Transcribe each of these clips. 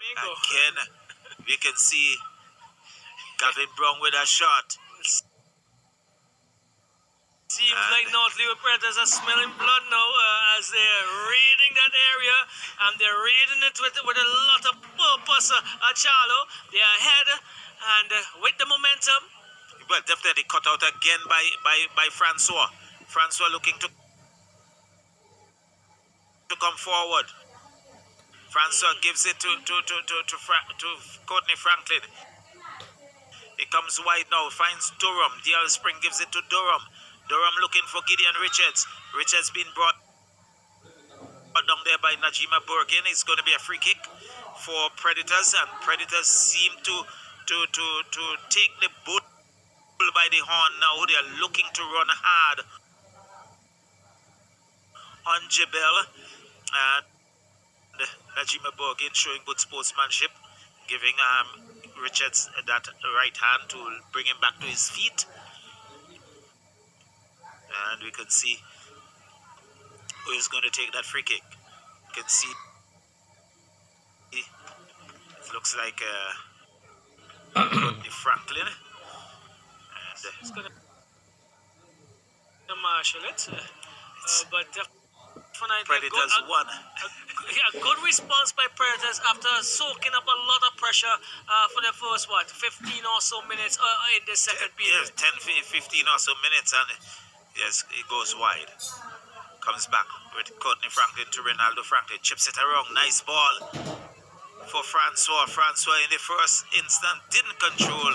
Again, we can see Gavin Brown with a shot. Seems like North Leeward Predators are smelling blood now as they're raiding that area, and they're raiding it with a lot of purpose. Charlo, they're ahead, and with the momentum. Well, definitely cut out again by Francois. Francois looking to come forward. Francois gives it to Courtney Franklin. It comes wide now, finds Durham. DL Spring gives it to Durham. Durham looking for Gideon Richards. Richards being brought down there by Najima Burgin. It's going to be a free kick for Predators, and Predators seem to take the bull by the horn now. They are looking to run hard on Jebelle, and Najima Burgin showing good sportsmanship, giving Richards that right hand to bring him back to his feet. And we can see who is going to take that free kick. You can see it looks like Courtney Franklin. And It's going to marshal it, but definitely Predators won. A good response by Predators after soaking up a lot of pressure for the first 15 or so minutes in the second period. Yes, 10, 15 or so minutes, and yes, it goes wide. Comes back with Courtney Franklin to Ronaldo Franklin. Chips it around. Nice ball for Francois. Francois in the first instant didn't control,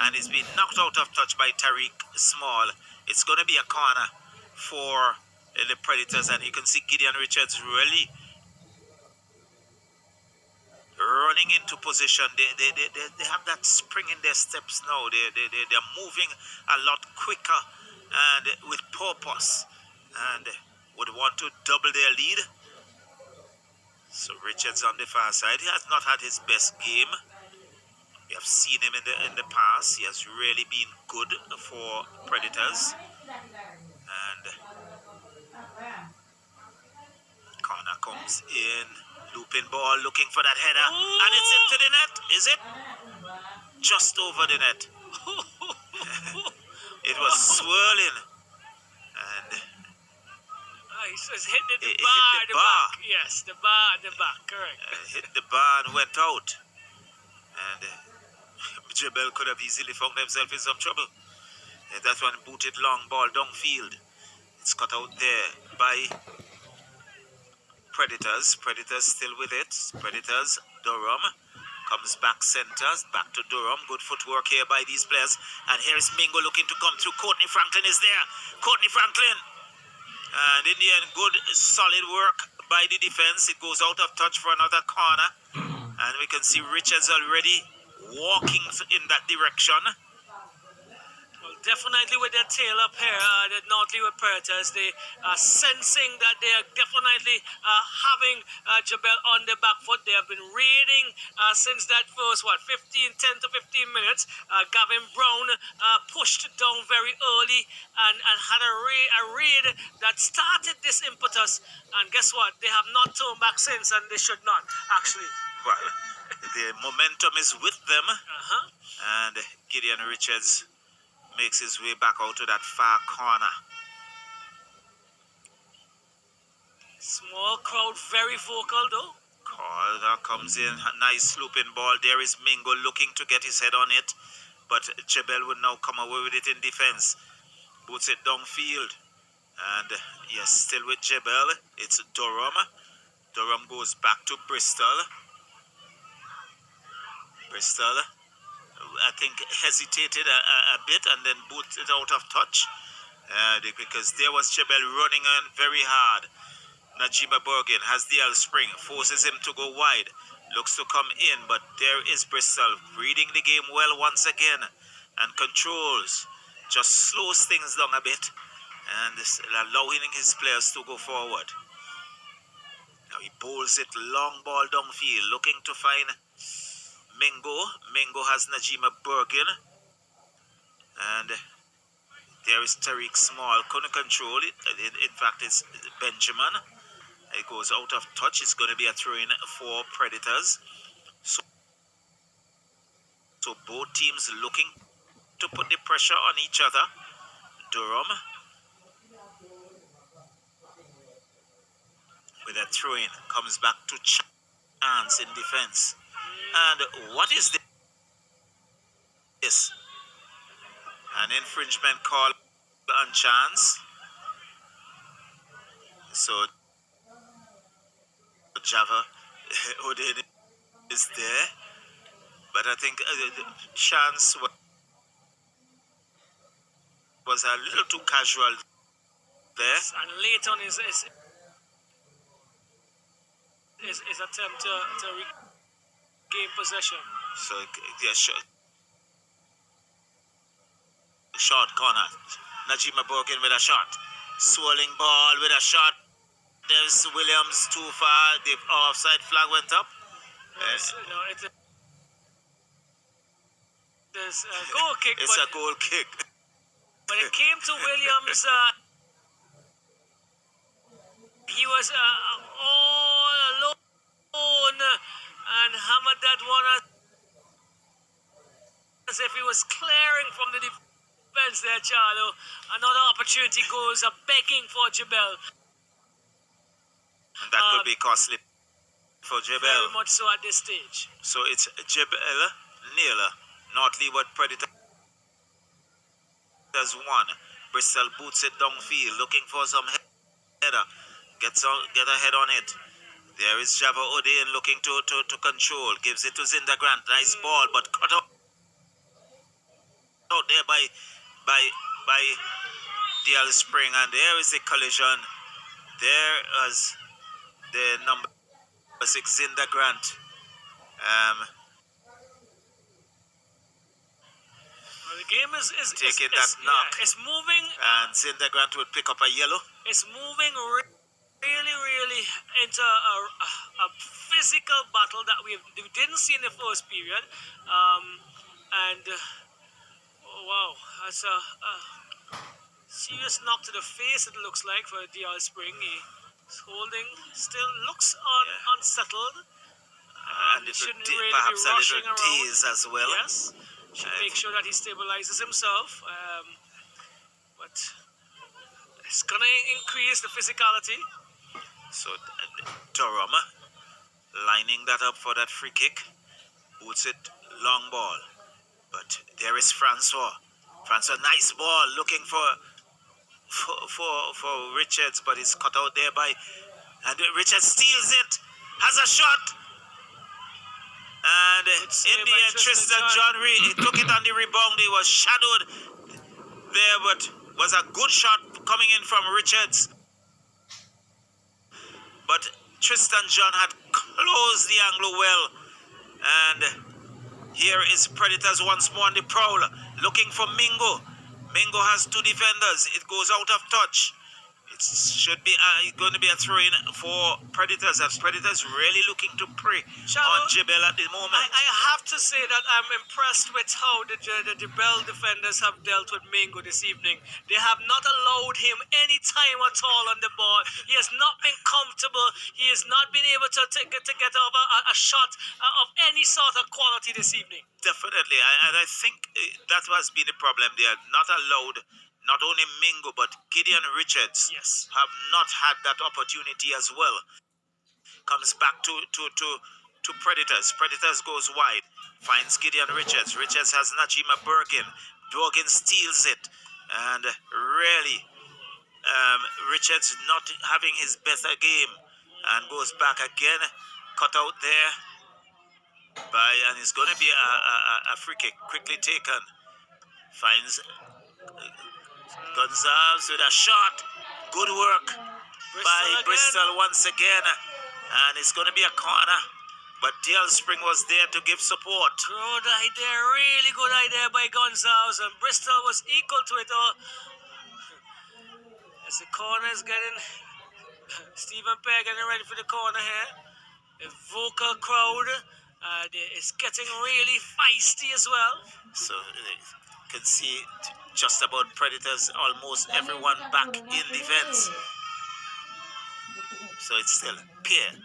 and he's been knocked out of touch by Tariq Small. It's going to be a corner for the Predators, and you can see Gideon Richards really running into position. They have that spring in their steps now. They're moving a lot quicker and with purpose, and would want to double their lead. So Richards on the far side. He has not had his best game. We have seen him in the past. He has really been good for Predators. And corner comes in. Looping ball, looking for that header. And it's into the net. Is it? Just over the net. It was swirling. And it's hit the bar. Yes, the bar at the back, correct. Hit the bar and went out. And Jebelle could have easily found himself in some trouble. That one booted long ball downfield. It's cut out there by Predators. Predators still with it. Predators, Durham comes back centers, back to Durham. Good footwork here by these players. And here's Mingo looking to come through. Courtney Franklin is there. Courtney Franklin. And in the end, good solid work by the defense. It goes out of touch for another corner. And we can see Richards already walking in that direction. Well, definitely with their tail up here, the North Leeward Predators, they are sensing that they are definitely having Jebelle on the back foot. They have been raiding since that first, 10 to 15 minutes. Gavin Brown pushed down very early and had a raid that started this impetus. And guess what? They have not turned back since, and they should not, actually. Well, the momentum is with them. And Gideon Richards makes his way back out to that far corner. Small crowd, very vocal though. Calder comes in, a nice looping ball. There is Mingo looking to get his head on it, but Jebelle would now come away with it in defense. Boots it downfield. And yes, still with Jebelle, it's Durham. Durham goes back to Bristol. Bristol, I think, hesitated a bit and then booted it out of touch because there was Jebelle running on very hard. Najima Burgin has DL Spring, forces him to go wide, looks to come in, but there is Bristol reading the game well once again and controls, just slows things down a bit and allowing his players to go forward. Now he bowls it long ball downfield, looking to find Mingo. Mingo has Najima Burgin. And there is Tariq Small. Couldn't control it. In fact, it's Benjamin. It goes out of touch. It's going to be a throw-in for Predators. So, so both teams looking to put the pressure on each other. Durham with a throw-in comes back to chance in defense. And what is this? An infringement call on chance. So Java Odin is there, but I think the chance was a little too casual there. And late on his attempt to regain possession. So yeah, short corner. Najima Borkin with a shot. Swirling ball with a shot. There's Williams too far. The offside flag went up. It's a goal kick. It's a goal kick. When it came to Williams, he was all alone and hammered that one as if he was clearing from the defense there, Charlo. Another opportunity goes begging for Jebelle. That could be costly for Jebelle. Very much so at this stage. So it's Jebelle, Naylor, North Leeward Predators 1. Bristol boots it downfield, looking for some header. Get a head on it. There is Java Odean looking to control. Gives it to Zinda Grant. Nice ball, but cut out there by DL Spring. And there is a collision. There is the number 6, Zinda Grant. The game is taking that knock. Yeah, it's moving. And Zinda Grant would pick up a yellow. It's moving really into a physical battle that we didn't see in the first period. Wow, that's a serious knock to the face, it looks like, for DL Spring. He's holding, still looks unsettled. And it shouldn't would really perhaps be a rushing little around. daze as well. Yes, should make sure that he stabilizes himself. But it's going to increase the physicality. So Durham lining that up for that free kick. Boots it, long ball. But there is Francois. Francois, nice ball, looking for Richards, but it's cut out there by, and Richards steals it, has a shot. And in the end, Tristan John he took it on the rebound. He was shadowed there, but was a good shot coming in from Richards. But Tristan John had closed the angle well. And here is Predators once more on the prowl, looking for Mingo. Mingo has 2 defenders. It goes out of touch. It should be going to be a throw-in for Predators, as Predators really looking to prey on Jebelle at the moment. I have to say that I'm impressed with how the Jebelle defenders have dealt with Mingo this evening. They have not allowed him any time at all on the ball. He has not been comfortable. He has not been able to get over a shot of any sort of quality this evening. Definitely, and I think that has been the problem. They are not allowed. Not only Mingo, but Gideon Richards have not had that opportunity as well. Comes back to Predators. Predators goes wide. Finds Gideon Richards. Richards has Najima Birkin. Birkin steals it. And really, Richards not having his best game. And goes back again. Cut out there. And it's going to be a free kick. Quickly taken. Finds Gonzalez with a shot. Good work by Bristol once again. And it's going to be a corner. But DL Spring was there to give support. Good idea. Really good idea by Gonzalez. And Bristol was equal to it all. As the corner is getting... Stephen Pear getting ready for the corner here. The vocal crowd is getting really feisty as well. So you can see just about Predators, almost everyone back in defense. So it's still Pierre.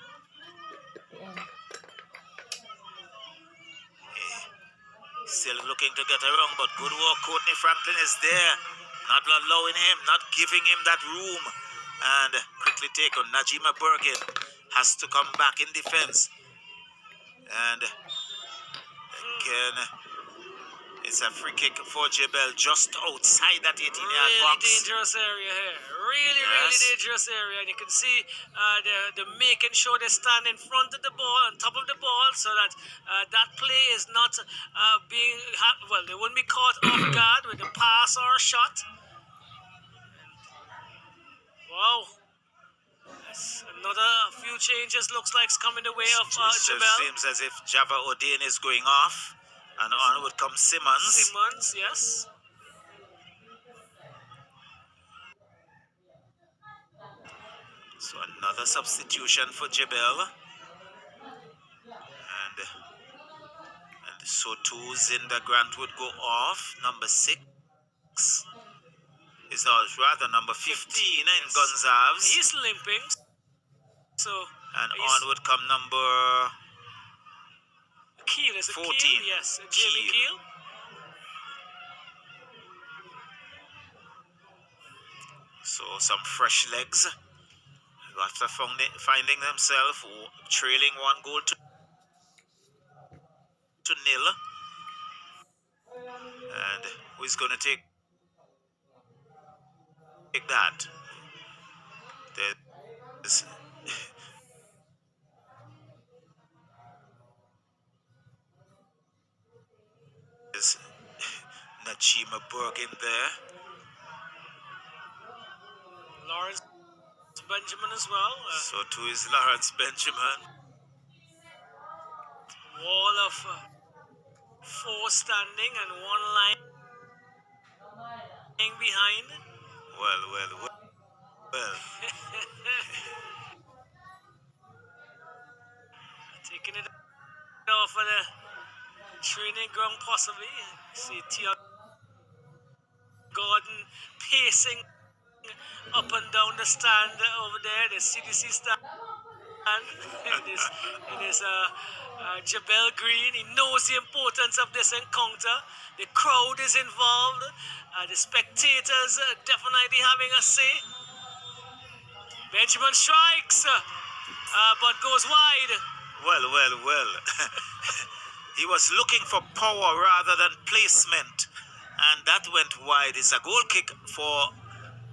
Still looking to get around, but good work. Courtney Franklin is there. Not allowing him, not giving him that room. And quickly take on Najima Bergen. Has to come back in defense. And again, it's a free kick for Jebelle just outside that 18-yard box. Really dangerous area here. Really dangerous area. And you can see they're making sure they stand in front of the ball, on top of the ball, so that that play is not being... well, they wouldn't be caught off guard with a pass or a shot. Wow. Another few changes looks like it's coming the way of Jebelle. It seems as if Java O'Dane is going off. And on would come Simmons. Simmons, yes. So another substitution for Jebelle. And so too Zinda Grant would go off. Number 6 is rather number 15 in Gonzalez. He's limping. So and on would come number Keel, is it 14. Keel? Yes, Jamie Keel. So some fresh legs after finding themselves trailing 1 goal to nil. And who's going to take that? There's Najima Bergen there. Lawrence Benjamin as well. So too is Lawrence Benjamin. Wall of 4 standing and 1 lying behind. Well. Taking it off of the training ground possibly. See Tia Gordon pacing up and down the stand over there, the CDC stand. It is Jebelle Green. He knows the importance of this encounter. The crowd is involved. The spectators definitely having a say. Benjamin strikes, but goes wide. Well. He was looking for power rather than placement. And that went wide. It's a goal kick for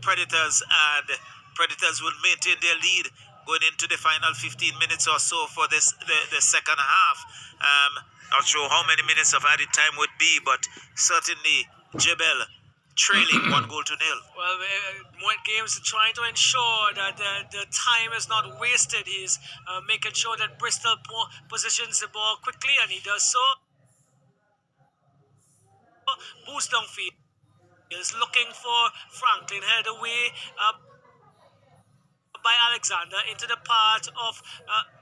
Predators, and Predators will maintain their lead going into the final 15 minutes or so for the second half. Not sure how many minutes of added time would be, but certainly Jebelle trailing 1 goal to nil. Well, Moet Games trying to ensure that the time is not wasted. He's making sure that Bristol positions the ball quickly, and he does so. Boost downfield. He's looking for Franklin, headed away by Alexander into the part of,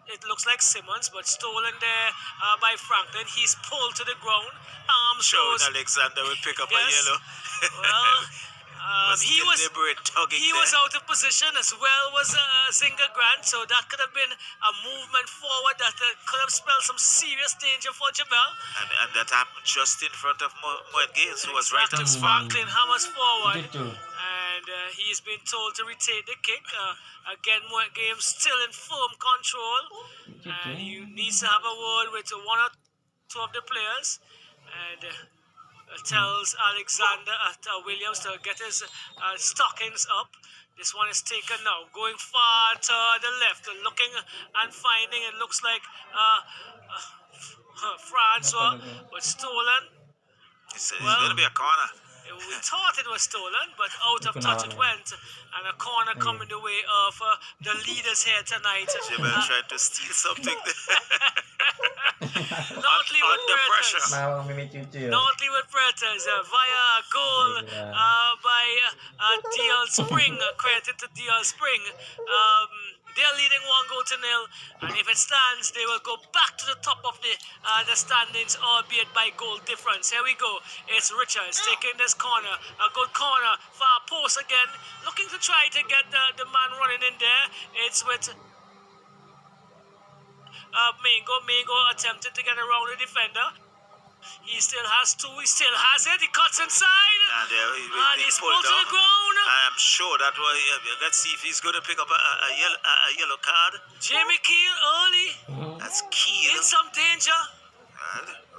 it looks like Simmons, but stolen there by Franklin. He's pulled to the ground. Shows Alexander will pick up a yellow. Well, he was out of position, as well was Zinga Grant, so that could have been a movement forward that could have spelled some serious danger for Jebelle. And that happened just in front of Moet Games, who was right on spot. Franklin hammers forward, and he's been told to retake the kick. Again, Moet Games still in firm control, and he needs to have a word with 1 or 2 of the players, and tells Alexander Williams to get his stockings up. This one is taken now, going far to the left, looking and finding. It looks like Francois, but stolen. It's going to be a corner. We thought it was stolen, but out of touch it went, and a corner coming the way of the leaders here tonight. Jebelle tried to steal something Not Leeward Predators. Not Leeward Predators via a goal by DL Spring. Credit to DL Spring. They're leading 1 goal to nil, and if it stands, they will go back to the top of the standings, albeit by goal difference. Here we go. It's Richards taking this corner. A good corner. Far post again. Looking to try to get the man running in there. It's with Mingo attempting to get around the defender. He still has two. He still has it. He cuts inside. And he's pulled pulled to the down. ground. I'm sure that was. Let's see if he's going to pick up a yellow card. Jamie Keel early. That's Keel. In some danger.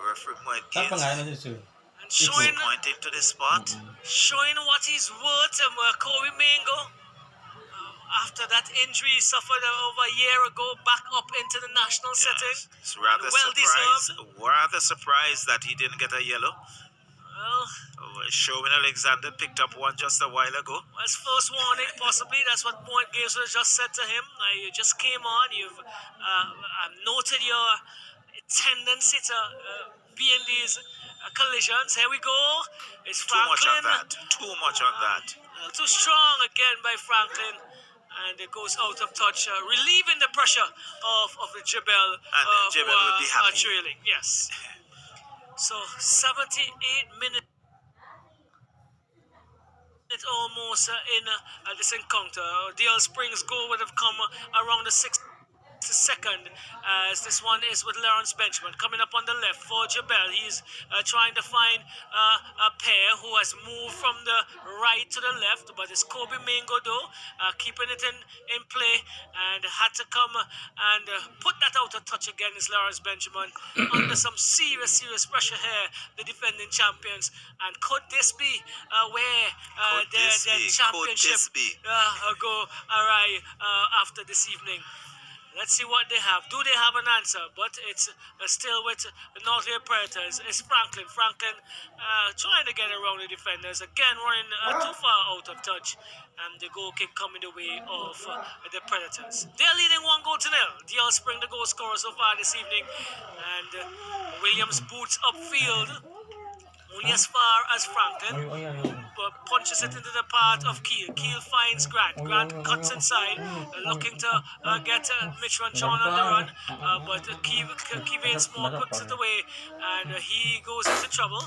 Referee White Gates. And showing, pointing to the spot. Showing what he's worth, Kobe Mingo. After that injury he suffered over a year ago, back up into the national setting. It's rather surprised that he didn't get a yellow. Well, Sherwin Alexander picked up one just a while ago. His first warning, possibly. That's what Point Games just said to him. You just came on. You've noted your tendency to be in these collisions. Here we go. It's Franklin. Too much on that. Too strong again by Franklin. And it goes out of touch, relieving the pressure of the Jebelle. And Jebelle would be happy. Trailing, yes. So 78 minutes almost in this encounter. DL Springs goal would have come around the 6th second, as this one is with Lawrence Benjamin coming up on the left for Jebelle. He's trying to find a pair who has moved from the right to the left, but it's Kobe Mingo though, keeping it in play, and had to come and put that out of touch again is Lawrence Benjamin under some serious pressure here, the defending champions. And could this be where their championship go awry after this evening? Let's see what they have. Do they have an answer? But it's still with North Leeward Predators. It's Franklin. Franklin trying to get around the defenders. Again, running too far out of touch. And the goal kick coming the way of the Predators. They're leading 1-0. DL Spring, the goal scorer so far this evening. And Williams boots upfield. Only as far as Franklin, but punches it into the path of Keel. Keel finds Grant. Grant cuts inside, looking to get Mitch Ranchon on the run, but Kevin Small puts it away, and he goes into trouble.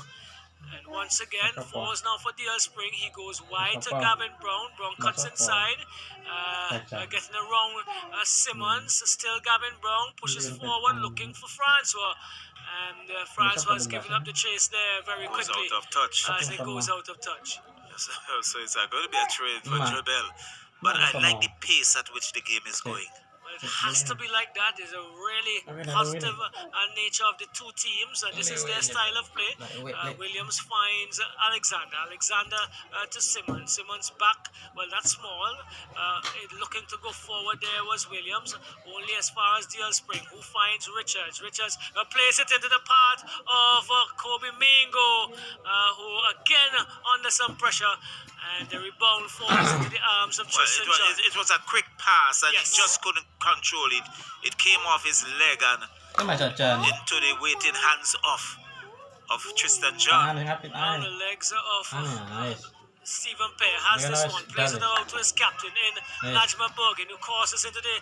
And once again, falls now for DL Spring. He goes wide to Gavin Brown. Brown cuts inside, getting around Simmons. Still Gavin Brown pushes forward, looking for Francois. And Francois is giving up the chase there very quickly as it goes out of touch. So it's going to be a trade for Jebelle. But I like the pace at which the game is going. It has to be like that. It's a really positive nature of the two teams, and this is their style of play. Williams finds Alexander. Alexander to Simmons. Simmons back, well, that's small. Looking to go forward there was Williams, only as far as DL Spring, who finds Richards. Richards plays it into the path of Kobe Mingo, who again under some pressure, and the rebound falls into the arms of Tristan John. It was a quick pass, and he just couldn't control it. It came off his leg and into the waiting hands of Tristan John. On the legs of Stephen Pear has this one, plays it out to his captain in Najma Bergen, who crosses into the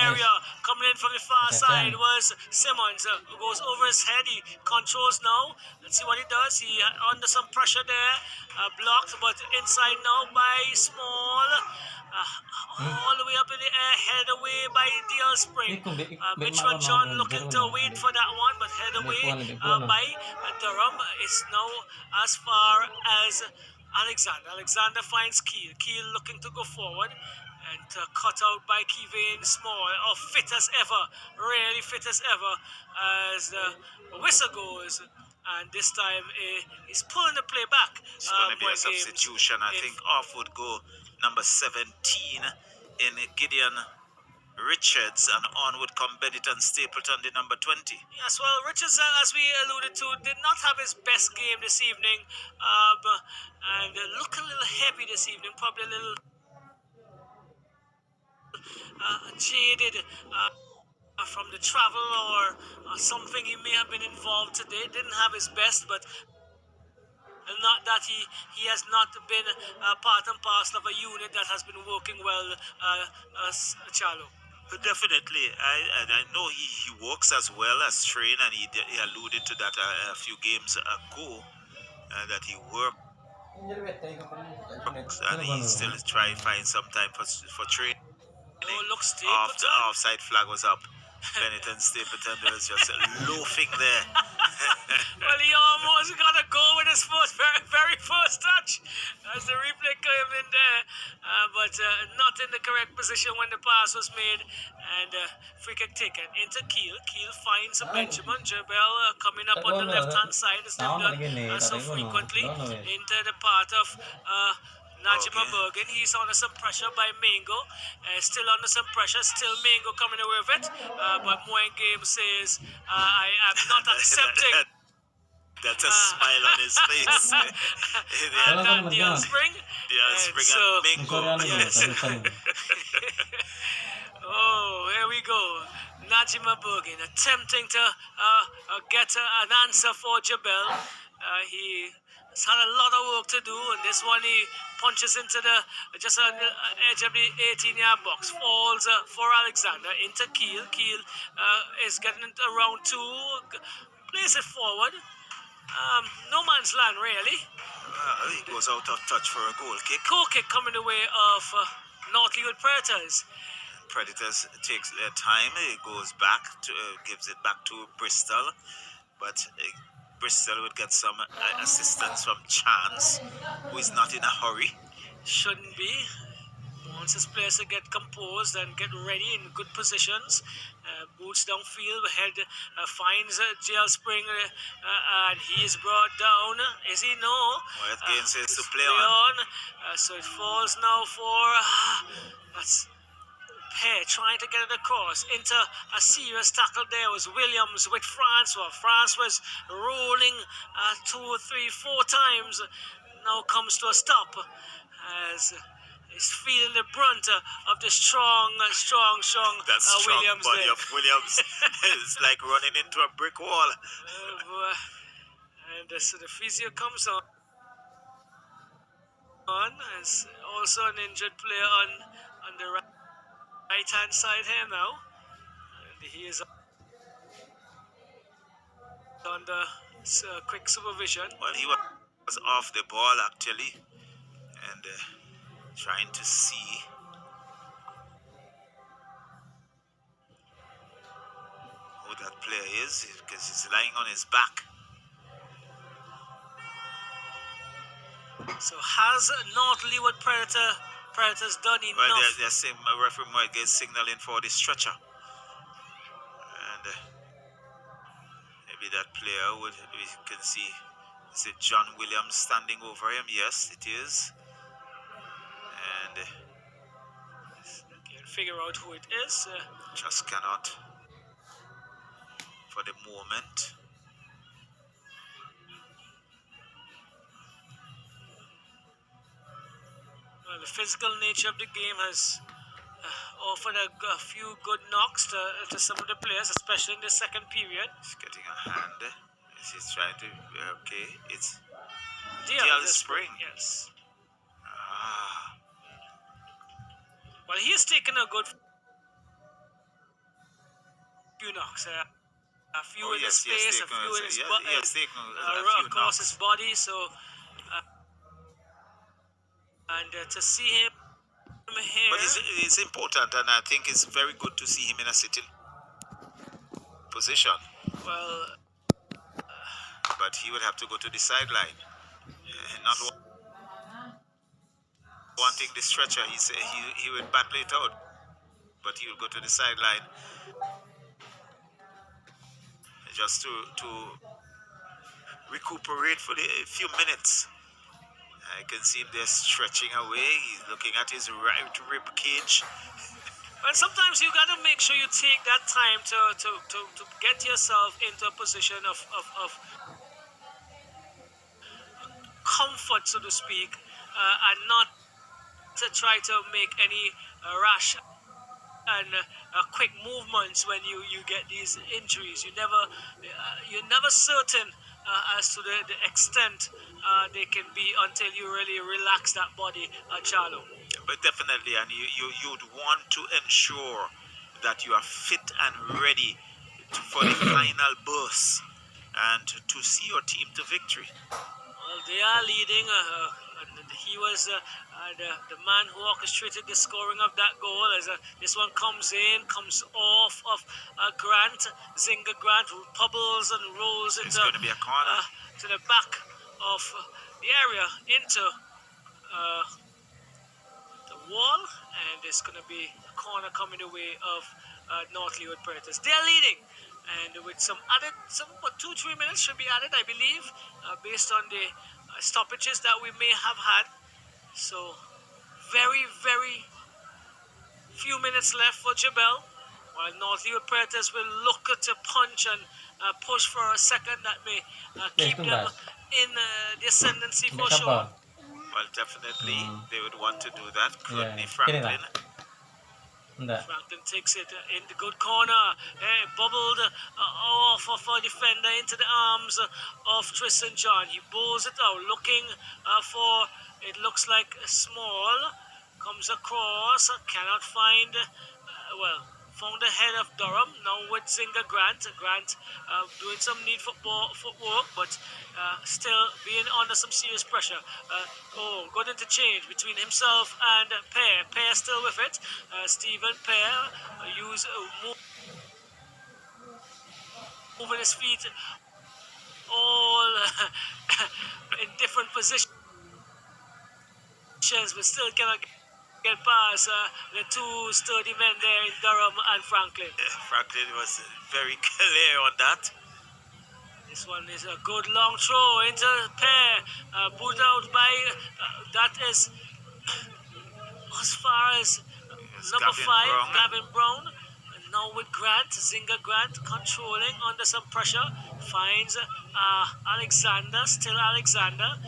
area. Coming in from the far side was Simmons, who goes over his head. He controls now. Let's see what he does. He under some pressure there, blocked, but inside now by Small. All the way up in the air, headed away by DL Spring. Mitch Ranchon looking to wait for that one, but headed away by Durham. It's now as far as Alexander. Alexander finds Keel. Keel looking to go forward and cut out by Kevin Small. Fit as ever, really fit as ever, as the whistle goes. And this time he's pulling the play back. It's going to be a substitution. I think off would go number 17 in Gideon Richards, and on would come Benetton Stapleton, the number 20. Yes, well, Richards, as we alluded to, did not have his best game this evening, and looked a little heavy this evening, probably a little jaded from the travel or something. He may have been involved today. Didn't have his best, but not that he has not been part and parcel of a unit that has been working well, Charlo. Definitely. I know he works as well as train, and he alluded to that a few games ago, that he works, and he still is trying to find some time for training. Looks After offside flag was up, Benetton Stapleton was just loafing there. Well, he almost got a goal with his very first touch as the replay came in there, but not in the correct position when the pass was made. And free kick taken into Kiel. Kiel finds Benjamin. Jebelle coming up on the left-hand side as they've done so frequently into the part of Najima Bergen. He's under some pressure by Mango. Still under some pressure. Still Mango coming away with it. But Moen Game says, I am not accepting. That's a smile on his face. And Dial Spring. And Mingo. Yes. Oh, here we go. Najima Bergen attempting to get an answer for Jebelle. He has had a lot of work to do, and this one he punches into the just on the edge of the 18-yard box. Falls for Alexander into Kiel. Kiel is getting it around two. Plays it forward. No man's land, really. He goes out of touch for a goal kick. Goal kick coming the way of North Leeward Predators. Predators takes their time. It goes back to gives it back to Bristol, but Bristol would get some assistance from Chance, who is not in a hurry. Shouldn't be. Wants his players to get composed and get ready in good positions. Boots downfield, head finds Jail Spring, and he is brought down. Is he? No. Well, Gaines says to play on. So it falls now for that's Pear trying to get it across into a serious tackle. There was Williams with Francois. Francois was rolling 2, 3, 4 times. Now comes to a stop as he's feeling the brunt of the strong that strong Williams body there. of Williams. It's like running into a brick wall. And so the physio comes on. There's also an injured player on the right-hand side here now. And he is under quick supervision. Well, he was off the ball actually, and trying to see who that player is, because he's lying on his back. So has North Leeward Predators done enough? Well, they're saying referee might get signaling for the stretcher, and maybe that player we can see. Is it John Williams standing over him? Yes, it is. And can't figure out who it is. Just cannot for the moment. Well, the physical nature of the game has offered a few good knocks to some of the players, especially in the second period. He's getting a hand. He's trying to. Okay, it's Dial Spring. Yes. Well, he's taken a good few knocks. A few in his face, a few in his across his body. So, and to see him here. But it's important, and I think it's very good to see him in a sitting position. Well, but he would have to go to the sideline. Not wanting the stretcher, he said he would battle it out, but he will go to the sideline just to recuperate for a few minutes. I can see him there stretching away. He's looking at his right rib cage. Well, sometimes you got to make sure you take that time to get yourself into a position of comfort, so to speak, and not to try to make any rash and quick movements when you get these injuries. You're never certain as to the extent they can be until you really relax that body, Charlo. But definitely, and you'd want to ensure that you are fit and ready for the final burst and to see your team to victory. Well, they are leading and he was the man who orchestrated the scoring of that goal. As this one comes off of Grant, Zinga Grant, who pubbles and rolls It's going to be a corner. to the back of the area into the wall, and it's going to be a corner coming the way of North Leeward Predators. They're leading, and with some 2-3 minutes should be added, I believe, based on the stoppages that we may have had. So very, very few minutes left for Jebelle, while North Leeward Predators will look to punch and push for a second that may keep them in the ascendancy for sure. Well, definitely they would want to do that. Courtney Yeah. Franklin. Franklin takes it in the good corner, bubbled off of a defender into the arms of Tristan John. He bowls it out, looking for, it looks like a small, comes across, cannot find, found the head of Durham, now with Zinga Grant. Grant doing some neat footwork, but still being under some serious pressure. Good interchange between himself and Pear. Pear still with it. Stephen Pear moving his feet all in different positions, but still cannot get past the two sturdy men there in Durham and Franklin. Franklin was very clear on that. This one is a good long throw into Pear, put out by, that is as far as number 5, Gavin Brown. And now with Grant, Zinga Grant controlling under some pressure, finds Alexander, still Alexander,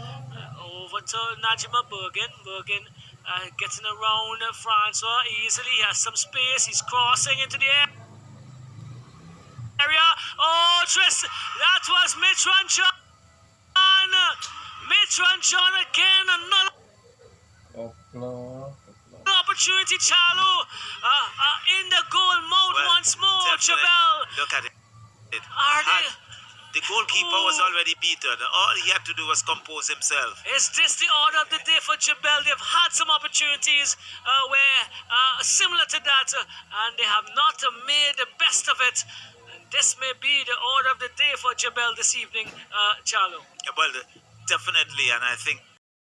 over to Najima Bergen. Bergen getting around Francois easily, he has some space, he's crossing into the air. Oh, Tristan, that was Mitch Ranjan. Mitch Ranjan again, another opportunity. Charlo in the goal mode once more. Jebelle. Look at it. The goalkeeper was already beaten. All he had to do was compose himself. Is this the order of the day for Jebelle? They've had some opportunities where similar to that, and they have not made the best of it. This may be the order of the day for Jebelle this evening, Charlo. Well, definitely, and I think